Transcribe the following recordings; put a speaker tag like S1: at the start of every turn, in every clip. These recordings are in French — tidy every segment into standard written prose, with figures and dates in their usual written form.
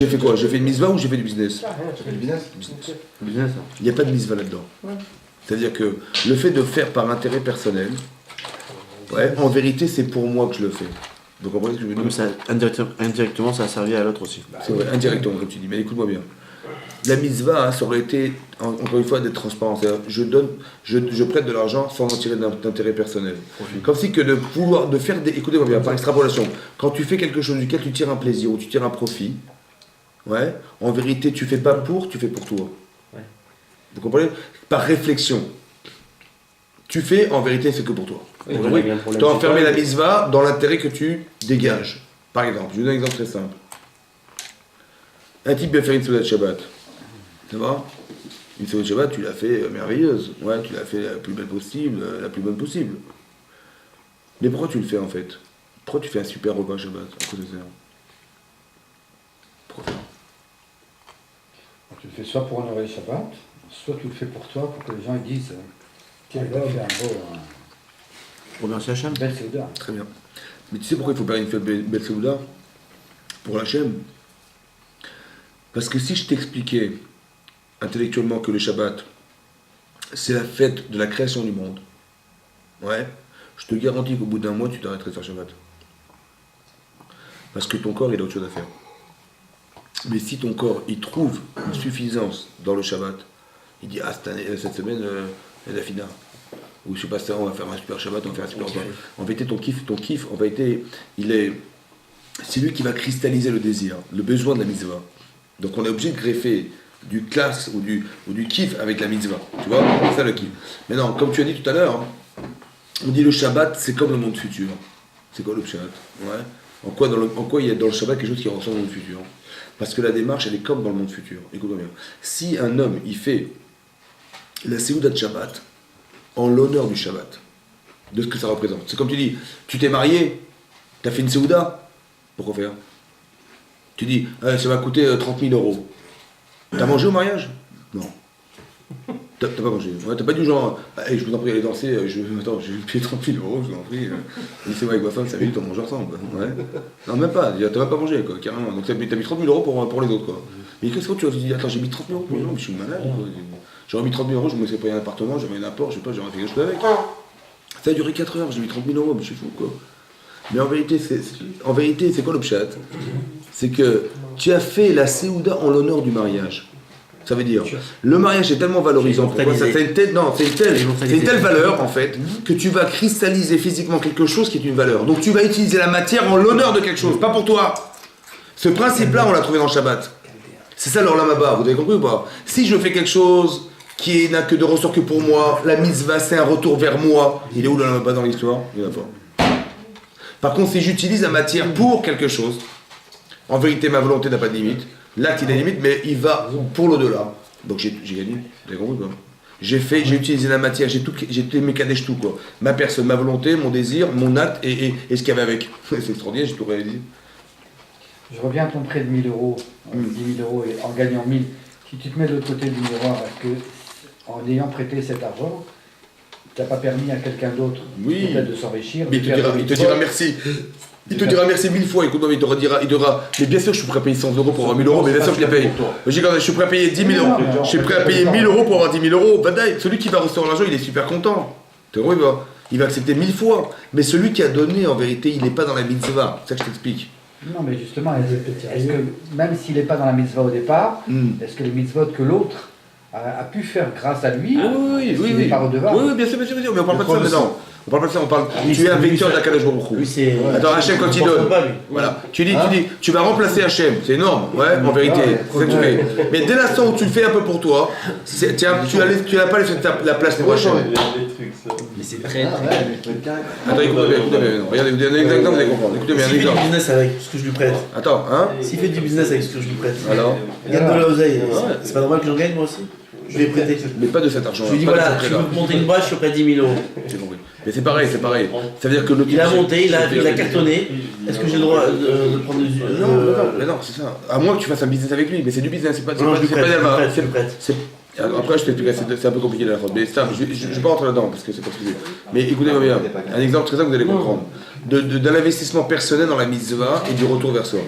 S1: J'ai fait quoi? J'ai fait une mitzvah ou j'ai fait du business?
S2: J'ai fait du business.
S3: Business.
S1: Il n'y a pas de mitzvah là-dedans. Ouais. C'est-à-dire que le fait de faire par intérêt personnel, ouais, en vérité, c'est pour moi que je le fais. Vous comprenez ce que je veux dire?
S3: Comme ça, indirectement, ça a servi à l'autre aussi.
S1: C'est vrai, indirectement, comme tu dis. Mais écoute-moi bien. La mitzvah, hein, ça aurait été, encore une fois, d'être transparent. C'est-à-dire, je prête de l'argent sans en tirer d'intérêt personnel. Comme si que de pouvoir, de faire des... Écoutez-moi bien, par extrapolation, quand tu fais quelque chose duquel tu tires un plaisir ou tu tires un profit, ouais, en vérité, tu fais pas pour, tu fais pour toi.
S3: Ouais.
S1: Vous comprenez? Par réflexion. Tu fais, en vérité, c'est que pour toi.
S3: Oui,
S1: tu as enfermé la mitzvah dans l'intérêt que tu dégages. Par exemple, je vous donne un exemple très simple. Un type vient faire une Seudat Shabbat. Ça va? Une Seudat Shabbat, tu l'as fait merveilleuse. Ouais, tu l'as fait la plus belle possible, la plus bonne possible. Mais pourquoi tu le fais en fait? Pourquoi tu fais un super repas Shabbat? À cause de ça. Pourquoi?
S2: Tu le fais soit pour honorer le Shabbat, soit tu le fais pour toi, pour que les gens ils disent tiens, il a fait un beau.
S3: Remercie Hachem.
S2: Belle Seuda.
S1: Très bien. Mais tu sais pourquoi il faut faire une fête belle Seuda? Pour l'Hachem. Parce que si je t'expliquais intellectuellement que le Shabbat, c'est la fête de la création du monde, ouais, je te garantis qu'au bout d'un mois, tu t'arrêterais de faire Shabbat. Parce que ton corps, il a autre chose à faire. Mais si ton corps, il trouve une suffisance dans le Shabbat, il dit, ah, cette semaine, la fina. Ou je sais pas, on va faire un super Shabbat, on va faire un super repas. En vérité, ton kiff, en vérité, c'est lui qui va cristalliser le désir, le besoin de la mitzvah. Donc on est obligé de greffer du classe ou du kiff avec la mitzvah. Tu vois, c'est ça le kiff. Maintenant, comme tu as dit tout à l'heure, hein, on dit le Shabbat, c'est comme le monde futur. C'est quoi le Shabbat? Ouais. En quoi il y a dans le Shabbat quelque chose qui ressemble au monde futur? Parce que la démarche, elle est comme dans le monde futur. Écoute-moi bien. Si un homme, il fait la Seudat de Shabbat en l'honneur du Shabbat, de ce que ça représente. C'est comme tu dis, tu t'es marié, tu as fait une Seuda, pourquoi faire? Tu dis, ça va coûter 30 000 euros. T'as mangé au mariage? Non. T'as pas mangé. Ouais, t'as pas dit genre, hey, je vous en prie, allez danser, attends, j'ai payé 30 000 euros, je vous en prie. Laissez-moi avec ma femme, 5 minutes, on mange ensemble. Ouais. Non, même pas, t'as même pas mangé, quoi, carrément. Donc t'as mis 30 000 euros pour les autres, quoi. Mais qu'est-ce que tu as dit? Attends, j'ai mis 30 000 euros pour les gens, mais je suis malade, quoi. J'aurais mis 30 000 euros, je me serais payé un appartement, j'aurais mis un apport, je sais pas, j'aurais fait quelque chose avec. Ça a duré 4 heures, j'ai mis 30 000 euros, mais je suis fou, quoi. Mais en vérité, c'est quoi le pshat? C'est que tu as fait la Séouda en l'honneur du mariage. Ça veut dire, le mariage est tellement valorisant pour toi, c'est une telle valeur en fait, que tu vas cristalliser physiquement quelque chose qui est une valeur. Donc tu vas utiliser la matière en l'honneur de quelque chose, pas pour toi. Ce principe-là, on l'a trouvé dans le Shabbat. C'est ça l'Olam Haba, vous avez compris ou pas? Si je fais quelque chose qui n'a que de ressort que pour moi, la mitzvah c'est un retour vers moi, il est où l'Olam Haba dans l'histoire? Il va pas. Par contre, si j'utilise la matière pour quelque chose, en vérité, ma volonté n'a pas de limite. L'acte, il a une limite, mais il va pour l'au-delà. Donc j'ai gagné. Vous avez compris quoi? J'ai utilisé la matière, j'ai mes kadèches, tout quoi. Ma personne, ma volonté, mon désir, mon acte et ce qu'il y avait avec. C'est extraordinaire, j'ai tout réalisé.
S2: Je reviens à ton prêt de 1 000 euros, 10 000 euros et en gagnant 1 000. Si tu te mets de l'autre côté du miroir, est-ce que en ayant prêté cet argent, tu n'as pas permis à quelqu'un d'autre peut-être de s'enrichir?
S1: Mais il te dira merci. Il te dira merci 1000 fois, écoute, il te dira, mais bien sûr je suis prêt à payer 100 euros pour avoir 1000 euros, mais bien sûr je les paye. Je suis prêt à payer 10 000 euros, je suis prêt à payer 1000 euros pour avoir 10 000 euros. Badaï, celui qui va recevoir l'argent, il est super content. Tu vois, il va accepter 1000 fois. Mais celui qui a donné, en vérité, il n'est pas dans la mitzvah. C'est ça que je t'explique.
S2: Non, mais justement, est-ce que même s'il n'est pas dans la mitzvah au départ, est-ce que les mitzvot que l'autre a pu faire grâce à lui,
S1: oui,
S2: n'est pas redevable?
S1: Oui, bien sûr, mais on parle pas de ça maintenant. On parle pas de ça, on parle. Tu es un vecteur d'Akadosh Baruch Hu. Attends, Hachem quand il donne. Voilà. Tu dis, tu vas remplacer Hachem, c'est énorme, ouais, en vérité. C'est ça que tu fais. Mais dès l'instant où tu le fais un peu pour toi, tu n'as pas laissé la place pour Hachem.
S4: Mais c'est très.
S1: Attends, écoutez, regardez, vous donnez un exemple, vous allez comprendre. Écoutez, mais un
S4: S'il fait
S1: exemple.
S4: du business avec ce que je lui prête.
S1: Attends, hein?
S4: S'il fait du business avec ce que je lui prête.
S1: Alors?
S4: Il gagne de la oseille. C'est pas normal que j'en gagne moi aussi? Je lui ai prêté.
S1: Mais pas de cet argent.
S4: Je lui dis voilà, tu veux monter une boîte, je te prête 10 000 euros.
S1: J'ai compris. Mais c'est pareil. Ça veut dire que le.
S4: Il a monté, il a cartonné. Est-ce que j'ai le droit de prendre des.
S1: Non, c'est ça. À moins que tu fasses un business avec lui, mais c'est du business, c'est pas.
S4: Non, je lui prête.
S1: Après, je t'expliquerai, c'est un peu compliqué la fraude. Mais ça, je ne vais pas rentrer là-dedans parce que c'est pas ce que c'est. Mais écoutez-moi bien, un exemple très simple, vous allez comprendre. D'un investissement personnel dans la mitzvah et du retour vers soi.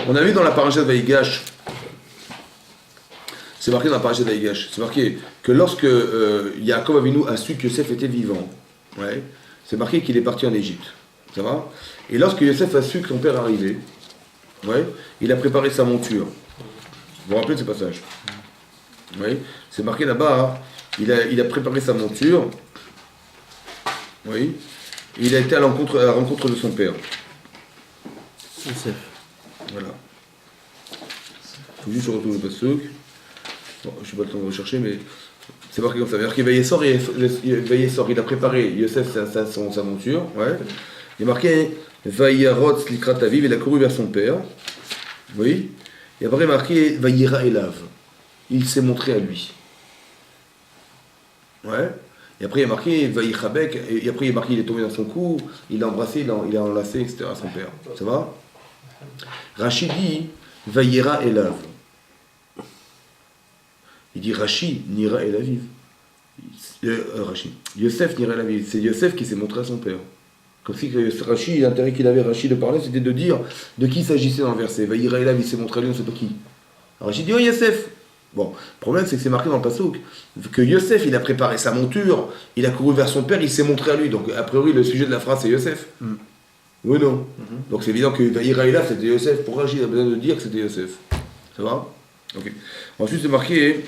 S1: On a vu dans la paracha de Vaïgash, c'est marqué dans la paracha de Vaïgash, c'est marqué que lorsque Yaakov Avinu a su que Yosef était vivant, ouais, c'est marqué qu'il est parti en Égypte. Ça va? Et lorsque Yosef a su que son père arrivait, ouais, il a préparé sa monture. Vous vous rappelez de ce passage? Oui, c'est marqué là-bas, hein. Il a préparé sa monture, oui, et il a été à la rencontre de son père.
S3: Yosef.
S1: Voilà. Il faut juste retourner le passage. Bon, je n'ai pas le temps de rechercher, mais c'est marqué comme ça. C'est-à-dire qu'il il a préparé Yosef sa monture, ouais. Il est marqué Vaïarot Likrat Aviv, il a couru vers son père, oui, et après il est marqué Vaïra Elav. Il s'est montré à lui. Ouais. Et après il est marqué Vaïchabek, et après il est marqué il est tombé dans son cou, il l'a embrassé, il a enlacé, etc. son père. Ça va? Rachid dit Vaïra Elav. Il dit Rachid Nira Elaviv. Rachid. Yosef Nira Elaviv. C'est Yosef qui s'est montré à son père. Comme si Rachid, l'intérêt qu'il avait Rachid de parler, c'était de dire de qui il s'agissait dans le verset. Vaïra Elav, il s'est montré à lui, on ne sait pas qui. Rachid dit oh Yosef. Bon, le problème c'est que c'est marqué dans le passouk que Yosef il a préparé sa monture, il a couru vers son père, il s'est montré à lui. Donc a priori le sujet de la phrase c'est Yosef. Oui ou non? Donc c'est évident que Vaïra Elav c'était Yosef. Pourquoi Rachid a besoin de dire que c'était Yosef? Ça va? Ok. Ensuite c'est marqué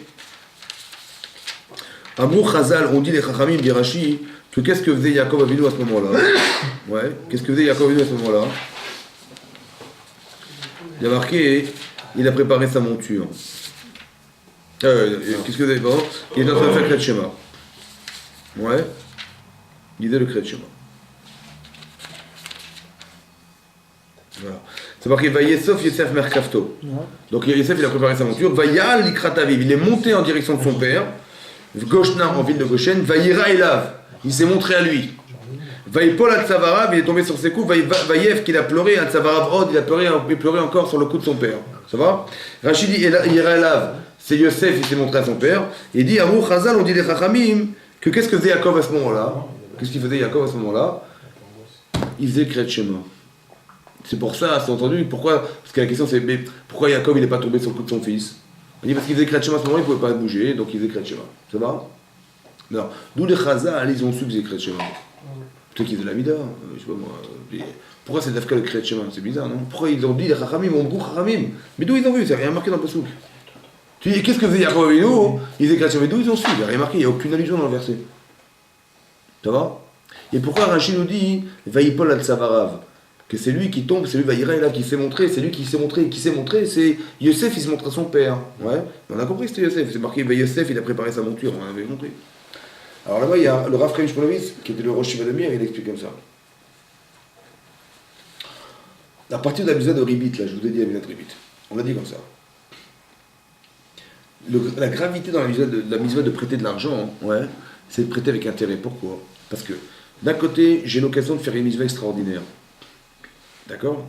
S1: Amour Chazal, on dit les Chachamim dit Rashi que qu'est-ce que faisait Yaakov Avinu à ce moment-là? Ouais, qu'est-ce que faisait Yaakov Avinu à ce moment-là? Il a marqué, il a préparé sa monture. Qu'est-ce que vous avez pas? Il est en train de faire le Kriyat Shema. Ouais. Il disait le Kriyat Shema. Voilà. C'est marqué Vaïesov Yosef Merkavto. Donc Yosef il a préparé sa monture. Vaïal Likrat Aviv. Il est monté en direction de son père. Goshna en ville de Goshen. Vaïra Elav. Il s'est montré à lui. Vaïpol al Tzavarav. Il est tombé sur ses coups. Vaïev qu'il a pleuré. Al Tzavarav Od. Il a pleuré encore sur le cou de son père. Ça va? Rachid dit Ira Elav. C'est Yosef, il s'est montré à son père, et il dit, Amour Chazal, on dit les Chachamim, que qu'est-ce que faisait Yaakov à ce moment-là? Qu'est-ce qu'il faisait Yaakov à ce moment-là? Il faisait Kriyat Shema. C'est pour ça, c'est entendu, pourquoi? Parce que la question c'est, mais pourquoi Yaakov il n'est pas tombé sur le coup de son fils? On dit parce qu'il faisait Kriyat Shema à ce moment-là, il ne pouvait pas bouger, donc il faisait Kriyat Shema. Ça va? Non. D'où les Chazal, ils ont su qu'ils faisaient Kriyat Shema. Peut-être qu'ils faisaient la Mida, je sais pas moi. Pourquoi c'est d'Afka le Kriyat Shema? C'est bizarre, non? Pourquoi ils ont dit les Chachamim, on beaucoup Chachamim? Mais d'où ils ont vu? C'est rien marqué dans le passouk. Tu dis, qu'est-ce que faisait Yaakov Avinu? Ils écrivent sur d'où ils ont su? Il n'y a rien marqué, il n'y a aucune allusion dans le verset. Ça va? Et pourquoi Rachid nous dit, Vaïpol al Tzavarav, que c'est lui qui tombe, c'est lui Vaïra là qui s'est montré, c'est lui qui s'est montré, c'est Yosef, il se montre à son père. Ouais? On a compris que c'était Yosef, c'est marqué, Yosef, il a préparé sa monture, on avait compris. Alors là-bas, il y a le Rav Chaim Shmulevitz, qui était le Rosh Shiva de Mir, il explique comme ça. À partir de la misère de Ribit, là, je vous ai dit la misère de Ribit, on a dit comme ça. La gravité dans la misva de prêter de l'argent, ouais, c'est de prêter avec intérêt. Pourquoi? Parce que d'un côté, j'ai l'occasion de faire une misva extraordinaire. D'accord?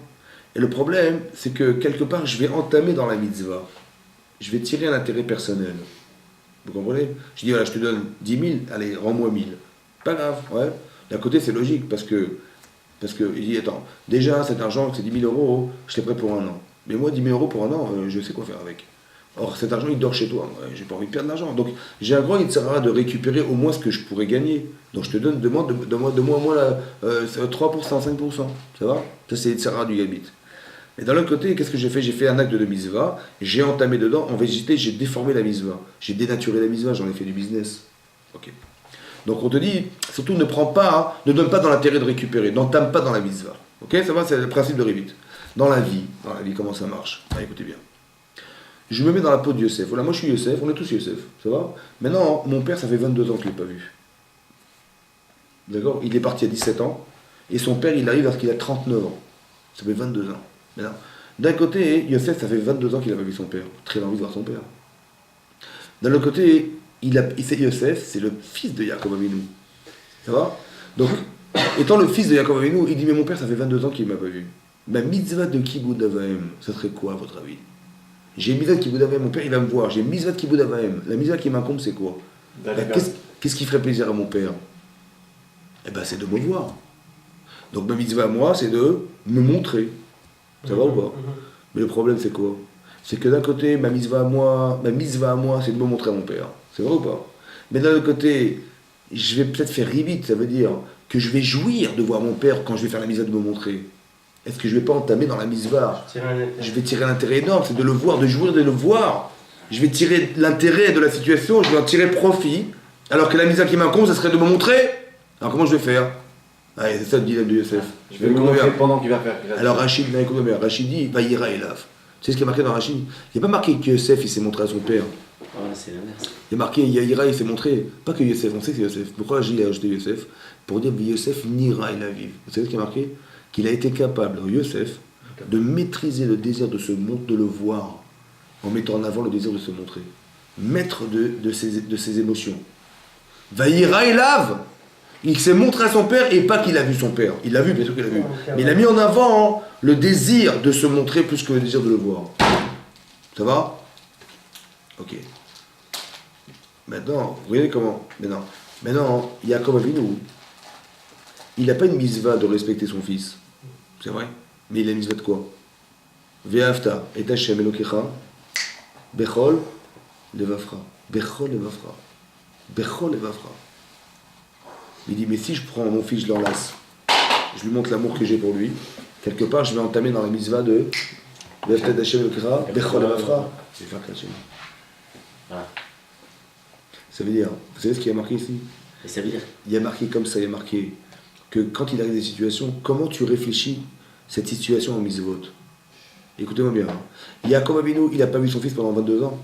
S1: Et le problème, c'est que quelque part, je vais entamer dans la mitzvah. Je vais tirer un intérêt personnel. Vous comprenez? Je dis, voilà, je te donne 10 000, allez, rends-moi 1000. Pas grave, ouais. D'un côté, c'est logique, parce que il dit, attends, déjà, cet argent, c'est 10 000 euros, je t'ai prêt pour un an. Mais moi, 10 000 euros pour un an, je sais quoi faire avec. Or, cet argent, il dort chez toi. Ouais, j'ai pas envie de perdre l'argent. Donc, j'ai un grand intérêt de récupérer au moins ce que je pourrais gagner. Donc, je te donne, demande-moi là, 3%, 5%. Ça va? Ça, c'est le du Gabit. Et d'un autre côté, qu'est-ce que j'ai fait? J'ai fait un acte de misva. J'ai entamé dedans. En vérité, j'ai déformé la misva. J'ai dénaturé la misva. J'en ai fait du business. Ok. Donc, on te dit, surtout, ne donne pas dans l'intérêt de récupérer. N'entame pas dans la misva. Ok? Ça va? C'est le principe de Rivit. Dans la vie, comment ça marche? Ah, écoutez bien. Je me mets dans la peau de Yosef. Voilà, moi je suis Yosef, on est tous Yosef, ça va? Maintenant, mon père, ça fait 22 ans que je ne l'ai pas vu. D'accord? Il est parti à 17 ans, et son père, il arrive parce qu'il a 39 ans. Ça fait 22 ans. Maintenant, d'un côté, Yosef, ça fait 22 ans qu'il n'a pas vu son père. Très envie de voir son père. D'un autre côté, c'est Yosef, c'est le fils de Yaakov Avinu. Ça va? Donc, étant le fils de Yaakov Avinu, il dit, mais mon père, ça fait 22 ans qu'il ne m'a pas vu. Ma mitzvah de Kibud Avaim, ça serait quoi, à votre avis? J'ai une mitzvah de Kibud Avaim, mon père il va me voir. J'ai une mitzvah de Kibud Avaim. La mitzvah qui m'incombe, c'est quoi? Qu'est-ce qui ferait plaisir à mon père? Eh bien, c'est de me voir. Donc ma mitzvah à moi, c'est de me montrer. Ça va ou pas? Mais le problème, c'est quoi? C'est que d'un côté, ma mise va à moi, c'est de me montrer à mon père. C'est vrai ou pas? Mais d'un autre côté, je vais peut-être faire rivite, ça veut dire que je vais jouir de voir mon père quand je vais faire la mise de me montrer. Est-ce que je ne vais pas entamer dans la misva? Je vais tirer l'intérêt énorme, c'est de le voir, de jouir de le voir. Je vais tirer l'intérêt de la situation, je vais en tirer profit, alors que la misva qui m'incombe, ça serait de me montrer. Alors comment je vais faire? Allez, c'est ça le dilemme de Yosef.
S5: Je vais me montrer pendant qu'il va faire.
S1: Alors Rachid, Rachid dit, va ira et lave. Tu sais ce qui est marqué dans Rachid? Il n'y a pas marqué que Yosef il s'est montré à son père.
S4: Ah, c'est l'inverse.
S1: Il y a marqué Yaïra, il s'est montré. Pas que Yosef, on sait que c'est Yosef. Pourquoi Rachid a ajouté Yosef? Pour dire que Yosef n'ira et la vive. Vous savez ce qui est marqué? Qu'il a été capable, Yosef, de maîtriser le désir de se montrer, de le voir, en mettant en avant le désir de se montrer. Maître de ses émotions. Vaïra et lave. Il s'est montré à son père et pas qu'il a vu son père. Il l'a vu, bien sûr qu'il l'a vu. Mais il a mis en avant le désir de se montrer plus que le désir de le voir. Ça va? Ok. Maintenant, vous voyez comment? Maintenant, Yaakov Avinu, il n'a pas une misva de respecter son fils. C'est vrai. Mais il a une misva de quoi? Ve'afta et Hashem Elokecha Bechol Levavcha. Bechol Levavcha. Bechol Levavcha. Il dit, mais si je prends mon fils, je l'enlace, je lui montre l'amour que j'ai pour lui, quelque part, je vais entamer dans la misva de Ve'afta et Hashem Elokecha Bechol Levavcha. Je vais faire Hashem.
S4: Voilà.
S1: Ça veut dire, vous savez ce qu'il y a marqué ici?
S4: Et ça veut dire?
S1: Il y a marqué comme ça, il y a marqué que quand il arrive des situations, comment tu réfléchis cette situation en misvot? Écoutez-moi bien. Yaakov Avinu, il n'a pas vu son fils pendant 22 ans.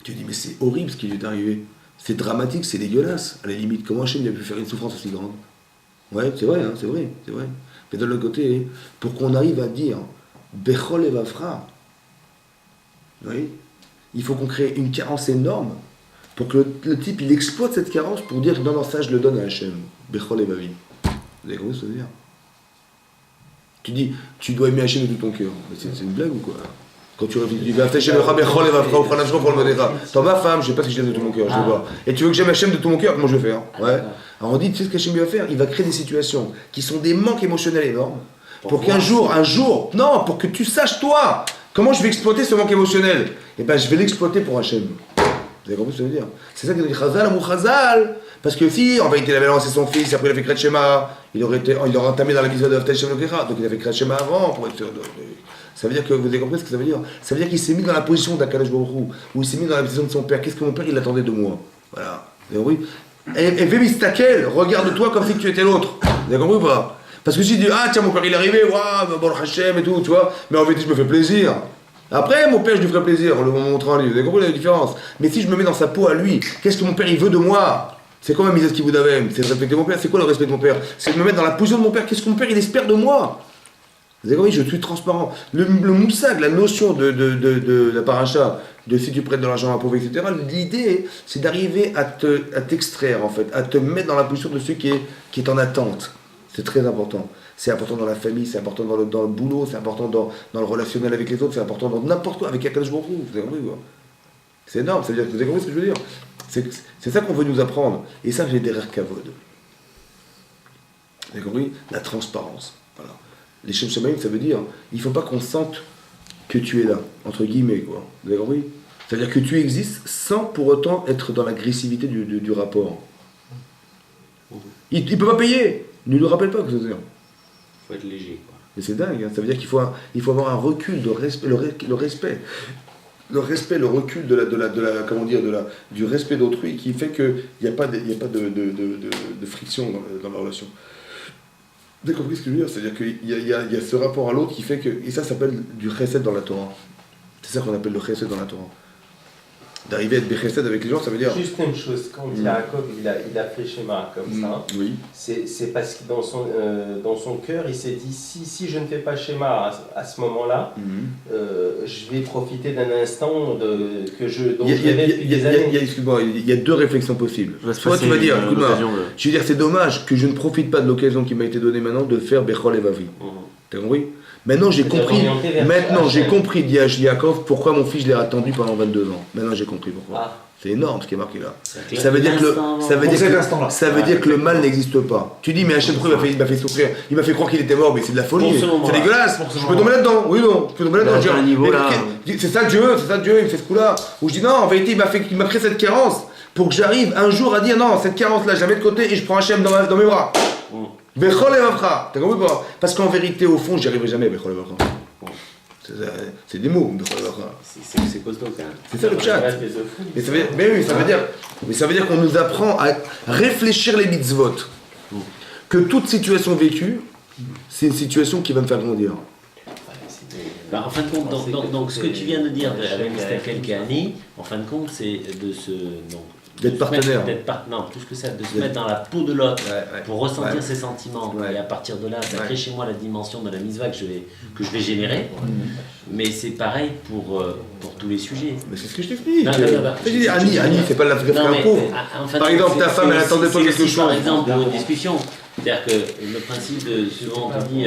S1: Tu dis, mais c'est horrible ce qui lui est arrivé. C'est dramatique, c'est dégueulasse. À la limite, comment Hachem a pu faire une souffrance aussi grande? Ouais, c'est vrai, hein, c'est vrai. Mais de l'autre côté, pour qu'on arrive à dire Bechol et Vafra, oui, il faut qu'on crée une carence énorme pour que le type il exploite cette carence pour dire non, ça je le donne à Hachem. Bechol et Vavi. Vous avez compris ce que ça veut dire? Tu dis, tu dois aimer Hachem de tout ton cœur. C'est une blague ou quoi? Quand tu réfléchis, dans ma femme, je sais pas si je l'aime de tout mon cœur, je vais voir. Et tu veux que j'aime Hachem de tout mon cœur, comment je vais faire? Ouais. Alors on dit, tu sais ce qu'Hachem va faire? Il va créer des situations qui sont des manques émotionnels énormes. Pour qu'un jour, non, pour que tu saches toi, comment je vais exploiter ce manque émotionnel? Eh ben je vais l'exploiter pour Hachem. Vous avez compris ce que ça veut dire? C'est ça qu'il dit Chazal Amou Chazal. Parce que si, en vérité, il avait lancé son fils, après il a fait Kriyat Shema, il aurait entamé dans la mise de Haftar Shem Lokecha, donc il a fait Kriyat Shema avant pour être sûr de. Ça veut dire que vous avez compris ce que ça veut dire? Ça veut dire qu'il s'est mis dans la position d'Akadosh Baruch Hu, où il s'est mis dans la position de son père. Qu'est-ce que mon père il attendait de moi? Voilà. Vous avez compris? Et Vémistakel, regarde-toi comme si tu étais l'autre. Vous avez compris ou pas? Parce que si tu dis, ah tiens, mon père il est arrivé, waouh, bon Hachem et tout, tu vois, mais en vérité je me fais plaisir. Après, mon père, je lui ferai plaisir en le montrant à lui. Vous avez compris la différence? Mais si je me mets dans sa peau à lui, qu'est-ce que mon père il veut de moi? C'est quoi ma mise à ce qu'il vous d'avait? C'est de respecter mon père. C'est quoi le respect de mon père? C'est de me mettre dans la position de mon père. Qu'est-ce que mon père il espère de moi? Vous avez compris? Je suis transparent. Le moussag, la notion de la paracha, de si tu prêtes de l'argent à un pauvre, etc. L'idée, c'est d'arriver à t'extraire, en fait, à te mettre dans la position de celui qui est en attente. C'est très important. C'est important dans la famille, c'est important dans le boulot, c'est important dans le relationnel avec les autres, c'est important dans n'importe quoi, avec Akadosh Baruch Hu. Vous avez compris, quoi? C'est énorme, c'est-à-dire, vous avez compris ce que je veux dire? C'est ça qu'on veut nous apprendre. Et ça, j'ai derrière Kavod. Vous avez compris? La transparence. Voilà. Les Shem Shamaim, ça veut dire, il ne faut pas qu'on sente que tu es là, entre guillemets, quoi. Vous avez compris? C'est-à-dire que tu existes sans pour autant être dans l'agressivité du rapport. Il ne peut pas payer. Ne le rappelle pas, que ça veut dire.
S4: Il faut être léger, quoi.
S1: Mais c'est dingue, hein. Ça veut dire qu'il faut avoir un recul, le respect. Le respect, le recul du respect d'autrui qui fait qu'il n'y a pas de friction dans la relation. Vous avez compris ce que je veux dire? C'est-à-dire qu'il y a ce rapport à l'autre qui fait que... Et ça s'appelle du chesed dans la Torah. C'est ça qu'on appelle le chesed dans la Torah. D'arriver à être béchesed avec les gens, ça veut dire...
S6: Juste une chose, quand Yaakov il a fait schéma comme ça,
S1: oui.
S6: c'est parce que dans son cœur, il s'est dit, si je ne fais pas schéma à ce moment-là, je vais profiter d'un instant dont je rêvais depuis des années.
S1: Excuse-moi, il y a deux réflexions possibles. Soit tu vas dire, je veux dire, c'est dommage que je ne profite pas de l'occasion qui m'a été donnée maintenant de faire Bechol et Vavi. T'as compris? Maintenant j'ai compris,
S6: orienté vers
S1: maintenant j'ai
S6: Hachem.
S1: compris, dit Yaakov, pourquoi mon fils je l'ai attendu pendant 22 ans. Maintenant j'ai compris pourquoi.
S6: Ah.
S1: C'est énorme ce qui est marqué là.
S4: C'est
S1: Ça veut dire que
S5: Pour cet instant-là.
S1: ça veut dire que le mal n'existe pas. Tu dis mais Hachem pourquoi il m'a fait souffrir, il m'a fait croire qu'il était mort, mais c'est de la folie,
S4: Pour ce moment-là.
S1: c'est dégueulasse.
S4: Pour ce
S1: Je peux tomber là-dedans, oui non, je peux tomber là-dedans.
S3: Là,
S1: Je dis,
S3: à un niveau,
S1: mais
S3: là.
S1: c'est ça Dieu, il me fait ce coup-là. Ou je dis non, en vérité il m'a créé cette carence pour que j'arrive un jour à dire non, cette carence-là je la mets de côté et je prends Hachem dans mes bras. Bechol Evavcha, t'as compris pas? Parce qu'en vérité au fond j'y arriverai jamais Bechol Evavcha. C'est des mots, Bechol Evavcha.
S3: C'est costaud quand même.
S1: C'est ça le chat.
S6: Reste des œufs fous.
S1: Mais ça veut dire qu'on nous apprend à réfléchir les mitzvot. Que toute situation vécue, c'est une situation qui va me faire grandir.
S4: Bah, en fin de compte, donc ce que tu viens de dire avec quelques années, en fin de compte, c'est de se.
S1: D'être partenaire.
S4: Non, plus que ça, de se mettre dans la peau de l'autre
S1: Ouais.
S4: pour ressentir
S1: Ouais.
S4: ses sentiments.
S1: Ouais.
S4: Et à partir de là, ça
S1: Ouais.
S4: crée chez moi la dimension de la mitzvah que je vais générer. Mais c'est pareil pour tous les sujets.
S1: Mais c'est ce que je t'explique.
S4: Non,
S1: Je dis, Annie, c'est pas la
S4: Non,
S1: frère
S4: mais,
S1: pauvre.
S4: en fin de
S1: Par
S4: compte,
S1: exemple, ta
S4: c'est-
S1: femme, elle
S4: c'est
S1: attendait de toi
S4: aussi-
S1: quelque
S4: c'est aussi,
S1: chose.
S4: Par exemple, vos discussions. C'est-à-dire que le principe de souvent on te dit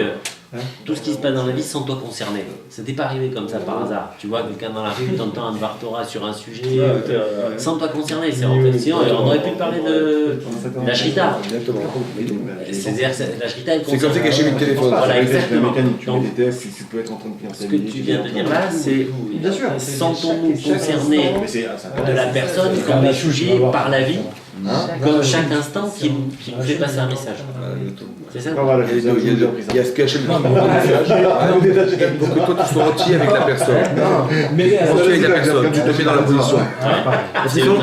S4: tout ce qui se passe dans la vie sans toi concerné. Ça t'est pas arrivé comme ça par hasard. Tu vois quelqu'un dans la rue, t'entends un Bartora sur un sujet, sans toi concerné. C'est en fait, sinon on aurait pu parler de la shrita.
S1: Exactement.
S4: C'est-à-dire que la shrita, elle
S1: C'est comme ça
S4: concerne-
S1: qu'il y a chez le téléphone.
S4: Voilà,
S5: La
S4: exactement.
S5: mécanique, tu mets
S4: Donc,
S5: des tests, tu peux être en train de
S4: ce que tu viens de dire là, c'est
S5: Bien sûr.
S4: sentons-nous concernés
S5: Mais c'est
S4: de la personne comme est jugée par la vie, comme chaque instant qui nous fait passer un message. C'est ça?
S5: Voilà,
S1: Il y a ce que Hachem dit. Pour que toi tu sois entier avec la personne.
S2: Mais
S1: Entier avec la personne, tu te mets dans la position.
S4: C'est le
S1: Sinon,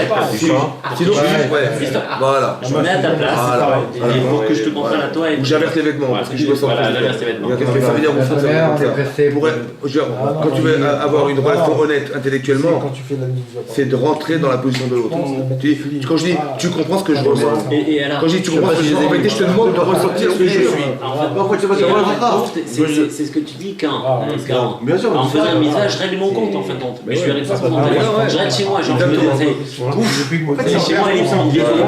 S4: principe.
S1: voilà.
S4: Je me mets à ta place
S1: Voilà.
S4: et pour que je te comprenne à toi. Et
S1: Ou j'inverse les vêtements parce que je me sens
S4: Voilà,
S1: pressé.
S4: j'inverse les vêtements.
S1: Qu'est-ce que ça veut dire
S2: La première, on est pressé.
S1: Quand tu veux avoir une relation honnête intellectuellement,
S7: Quand tu fais la mitzvah.
S1: c'est de rentrer dans la position de l'autre. Quand je dis tu comprends ce que je ressens.
S4: Et alors,
S1: Quand je dis tu comprends ce que je ressens, en vérité je te demande de ressentir ce que je suis.
S4: en fait, c'est ce que tu dis quand
S5: Bien sûr,
S4: en faisant un mitzvah, je règle mon compte en fin de compte. Mais je lui règle pas son compte. Je règle chez moi, genre je me dis, c'est chez moi, il est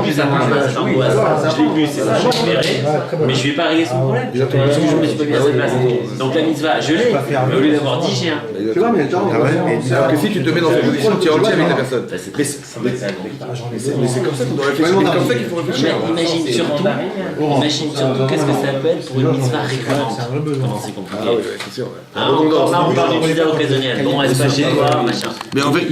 S4: plus ça passe, ça angoisse. Je l'ai vu, c'est ça, je le verrai. Mais je vais pas régler son problème. Parce que je me suis pas mis à sa place. Donc la mitzvah, je l'ai, mais au lieu d'avoir 10, j'ai un.
S5: Tu vois, mais attends,
S1: Alors que si tu te mets dans cette position, tu es entier avec la personne.
S4: Ça, c'est
S1: Mais
S4: très
S1: mais c'est comme ça qu'on doit réfléchir. C'est comme ça qu'il faut réfléchir.
S4: Imagine surtout, qu'est-ce que ça peut être pour une mitzvah récurrente. Comment c'est
S1: Ah
S4: compliqué.
S1: oui, c'est sûr.
S4: Hein, encore là, on parle d'une mitzvah occasionnelle. Bon, reste pas chez toi, machin.
S1: Mais en fait,